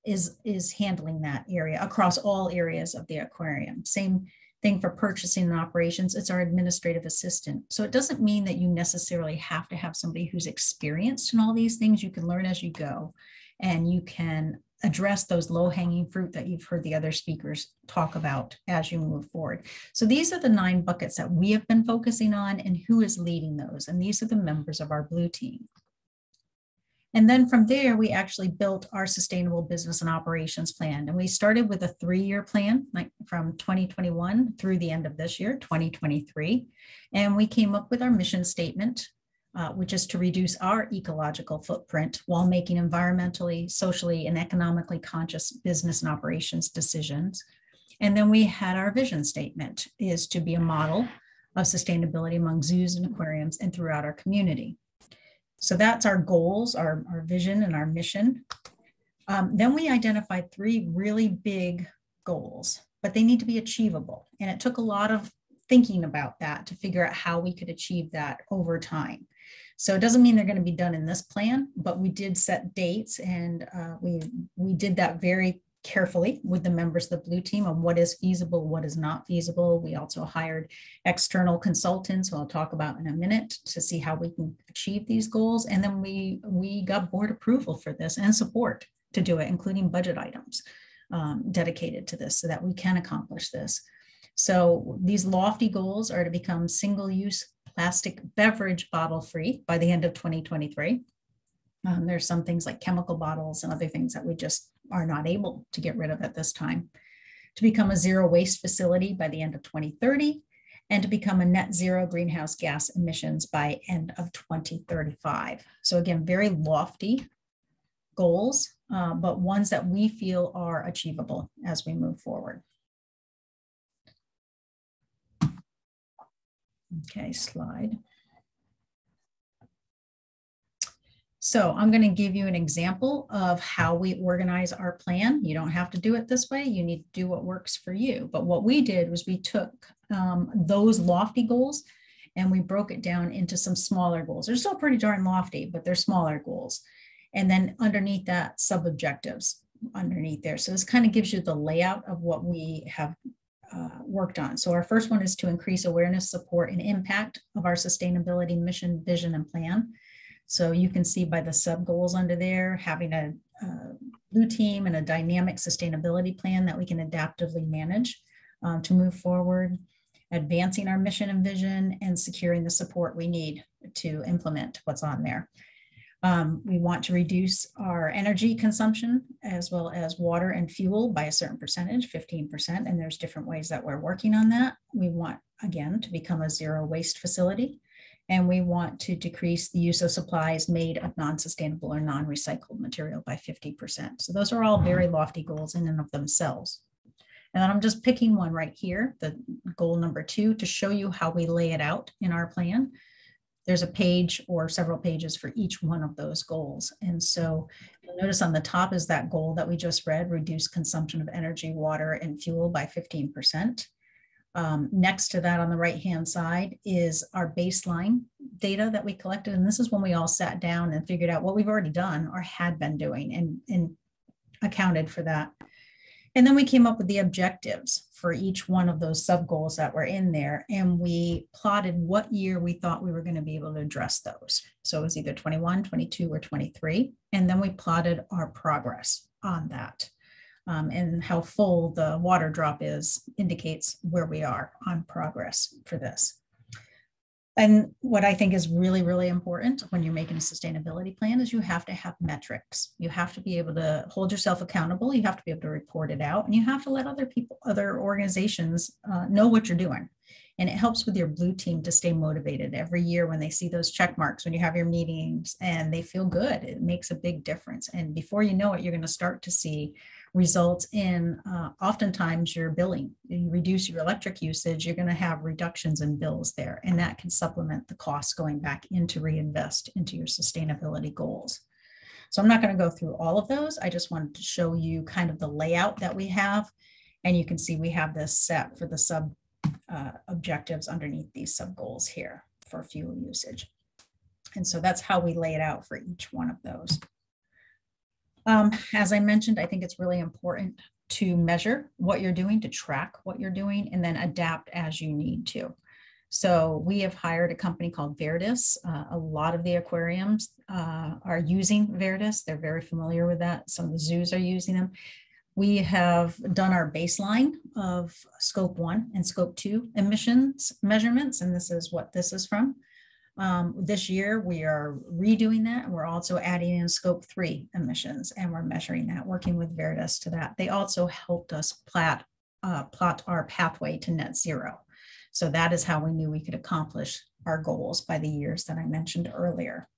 is handling that area across all areas of the aquarium. Same thing for purchasing and operations. It's our administrative assistant. So it doesn't mean that you necessarily have to have somebody who's experienced in all these things. You can learn as you go, and you can address those low-hanging fruit that you've heard the other speakers talk about as you move forward. So these are the 9 buckets that we have been focusing on, and who is leading those. And these are the members of our blue team. And then from there, we actually built our sustainable business and operations plan. And we started with a 3-year plan, like from 2021 through the end of this year, 2023. And we came up with our mission statement, which is to reduce our ecological footprint while making environmentally, socially, and economically conscious business and operations decisions. And then we had our vision statement, is to be a model of sustainability among zoos and aquariums and throughout our community. So that's our goals, our vision and our mission. Then we identified 3 really big goals, but they need to be achievable. And it took a lot of thinking about that to figure out how we could achieve that over time. So it doesn't mean they're going to be done in this plan, but we did set dates, and we did that very carefully with the members of the blue team on what is feasible, what is not feasible. We also hired external consultants, who I'll talk about in a minute, to see how we can achieve these goals. And then we got board approval for this and support to do it, including budget items dedicated to this, so that we can accomplish this. So these lofty goals are to become single-use plastic beverage bottle free by the end of 2023. There's some things like chemical bottles and other things that we just are not able to get rid of at this time. To become a zero waste facility by the end of 2030, and to become a net zero greenhouse gas emissions by end of 2035. So again, very lofty goals, but ones that we feel are achievable as we move forward. Okay, slide. So I'm going to give you an example of how we organize our plan. You don't have to do it this way. You need to do what works for you. But what we did was we took those lofty goals and we broke it down into some smaller goals. They're still pretty darn lofty, but they're smaller goals. And then underneath that, sub-objectives underneath there. So this kind of gives you the layout of what we have worked on. So our first one is to increase awareness, support, and impact of our sustainability mission, vision, and plan. So you can see by the sub goals under there, having a blue team and a dynamic sustainability plan that we can adaptively manage to move forward. advancing our mission and vision, and securing the support we need to implement what's on there. We want to reduce our energy consumption as well as water and fuel by a certain percentage, 15%, and there's different ways that we're working on that. We want, again, to become a zero waste facility, and we want to decrease the use of supplies made of non-sustainable or non-recycled material by 50%. So those are all very lofty goals in and of themselves. And then I'm just picking one right here, the goal number 2, to show you how we lay it out in our plan. There's a page or several pages for each one of those goals. And so you'll notice on the top is that goal that we just read, reduce consumption of energy, water, and fuel by 15%. Next to that on the right-hand side is our baseline data that we collected. And this is when we all sat down and figured out what we've already done or had been doing and accounted for that. And then we came up with the objectives for each one of those sub goals that were in there. And we plotted what year we thought we were going to be able to address those. So it was either 21, 22, or 23. And then we plotted our progress on that. And how full the water drop is indicates where we are on progress for this. And what I think is really, really important when you're making a sustainability plan is you have to have metrics. You have to be able to hold yourself accountable. You have to be able to report it out, and you have to let other people, other organizations know what you're doing. And it helps with your blue team to stay motivated every year when they see those check marks, when you have your meetings and they feel good. It makes a big difference. And before you know it, you're going to start to see results in oftentimes your billing. You reduce your electric usage, you're going to have reductions in bills there, and that can supplement the costs going back into reinvest into your sustainability goals. So I'm not going to go through all of those. I just wanted to show you kind of the layout that we have, and you can see we have this set for the sub objectives underneath these sub goals here for fuel usage. And so that's how we lay it out for each one of those. As I mentioned, I think it's really important to measure what you're doing, to track what you're doing, and then adapt as you need to. So we have hired a company called Veritas. A lot of the aquariums are using Veritas. They're very familiar with that. Some of the zoos are using them. We have done our baseline of scope 1 and scope 2 emissions measurements, and this is what this is from. This year, we are redoing that, and we're also adding in scope 3 emissions, and we're measuring that, working with Veritas to that. They also helped us plot our pathway to net zero. So that is how we knew we could accomplish our goals by the years that I mentioned earlier.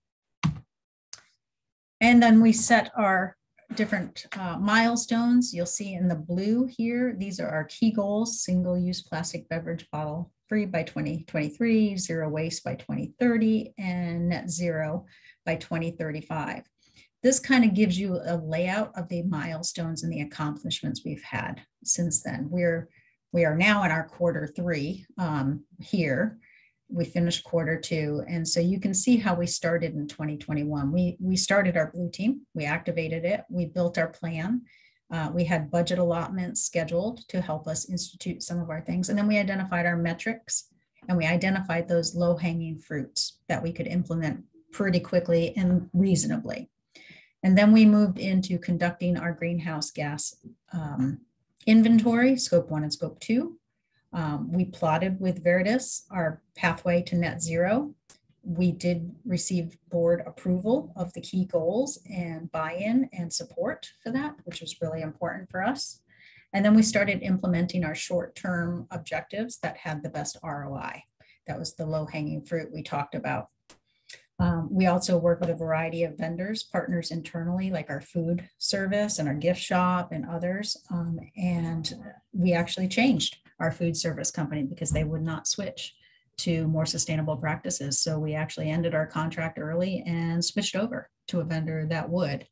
And then we set our different milestones. You'll see in the blue here, these are our key goals: single-use plastic beverage bottle free by 2023, zero waste by 2030, and net zero by 2035. This kind of gives you a layout of the milestones and the accomplishments we've had since then. We are now in our quarter 3 here. We finished quarter 2. And so you can see how we started in 2021. We started our blue team, we activated it, we built our plan. We had budget allotments scheduled to help us institute some of our things. And then we identified our metrics, and we identified those low-hanging fruits that we could implement pretty quickly and reasonably. And then we moved into conducting our greenhouse gas inventory, scope 1 and scope 2. We plotted with Veritas our pathway to net zero. We did receive board approval of the key goals and buy-in and support for that, which was really important for us. And then we started implementing our short-term objectives that had the best ROI. That was the low-hanging fruit we talked about. We also work with a variety of vendors, partners internally, like our food service and our gift shop and others. And we actually changed our food service company because they would not switch to more sustainable practices. So we actually ended our contract early and switched over to a vendor that would.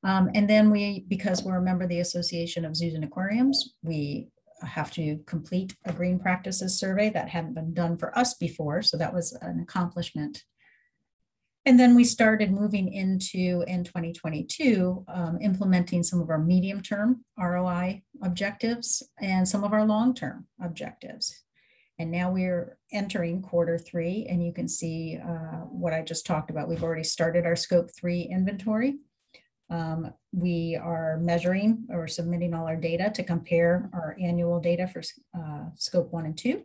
And then because we're a member of the Association of Zoos and Aquariums, we have to complete a green practices survey that hadn't been done for us before. So that was an accomplishment. And then we started moving into, in 2022, implementing some of our medium-term ROI objectives and some of our long-term objectives. And now we're entering quarter 3, and you can see what I just talked about. We've already started our scope 3 inventory. We are measuring or submitting all our data to compare our annual data for scope 1 and 2.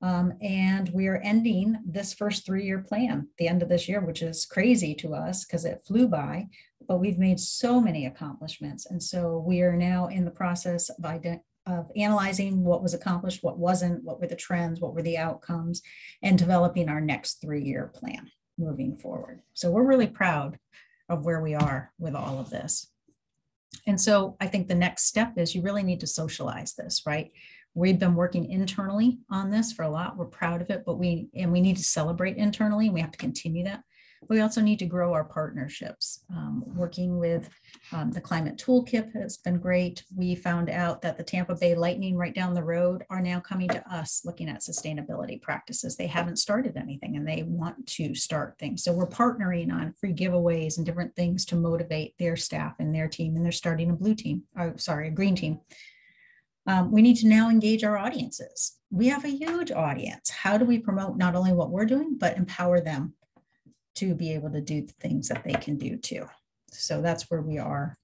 And we are ending this first 3-year plan, the end of this year, which is crazy to us because it flew by, but we've made so many accomplishments. And so we are now in the process of analyzing what was accomplished, what wasn't, what were the trends, what were the outcomes, and developing our next 3-year plan moving forward. So we're really proud of where we are with all of this. And so I think the next step is you really need to socialize this, right? We've been working internally on this for a lot. We're proud of it, but we need to celebrate internally, and we have to continue that. We also need to grow our partnerships. Working with the Climate Toolkit has been great. We found out that the Tampa Bay Lightning right down the road are now coming to us looking at sustainability practices. They haven't started anything and they want to start things. So we're partnering on free giveaways and different things to motivate their staff and their team, and they're starting a green team. We need to now engage our audiences. We have a huge audience. How do we promote not only what we're doing, but empower them to be able to do the things that they can do too? So that's where we are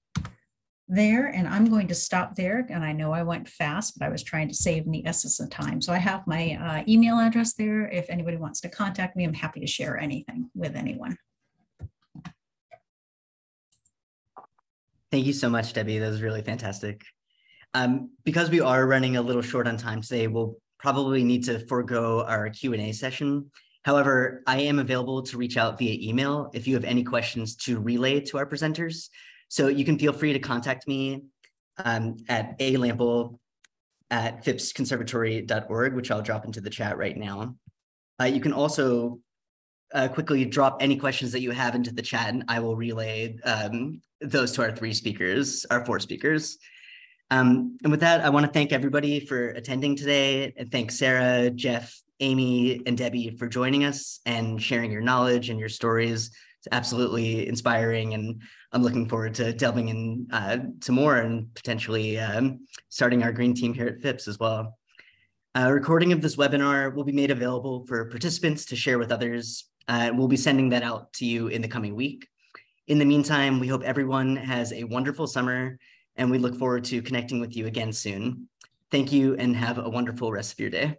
there. And I'm going to stop there. And I know I went fast, but I was trying to save in the essence of time. So I have my email address there. If anybody wants to contact me, I'm happy to share anything with anyone. Thank you so much, Debbie. That was really fantastic. Because we are running a little short on time today, we'll probably need to forego our Q&A session. However, I am available to reach out via email if you have any questions to relay to our presenters. So you can feel free to contact me at alample@phippsconservatory.org, which I'll drop into the chat right now. You can also quickly drop any questions that you have into the chat, and I will relay those to our four speakers. And with that, I want to thank everybody for attending today, and thank Sarah, Jeff, Amy, and Debbie for joining us and sharing your knowledge and your stories. It's absolutely inspiring, and I'm looking forward to delving in to more and potentially starting our green team here at Phipps as well. A recording of this webinar will be made available for participants to share with others. We'll be sending that out to you in the coming week. In the meantime, we hope everyone has a wonderful summer, and we look forward to connecting with you again soon. Thank you, and have a wonderful rest of your day.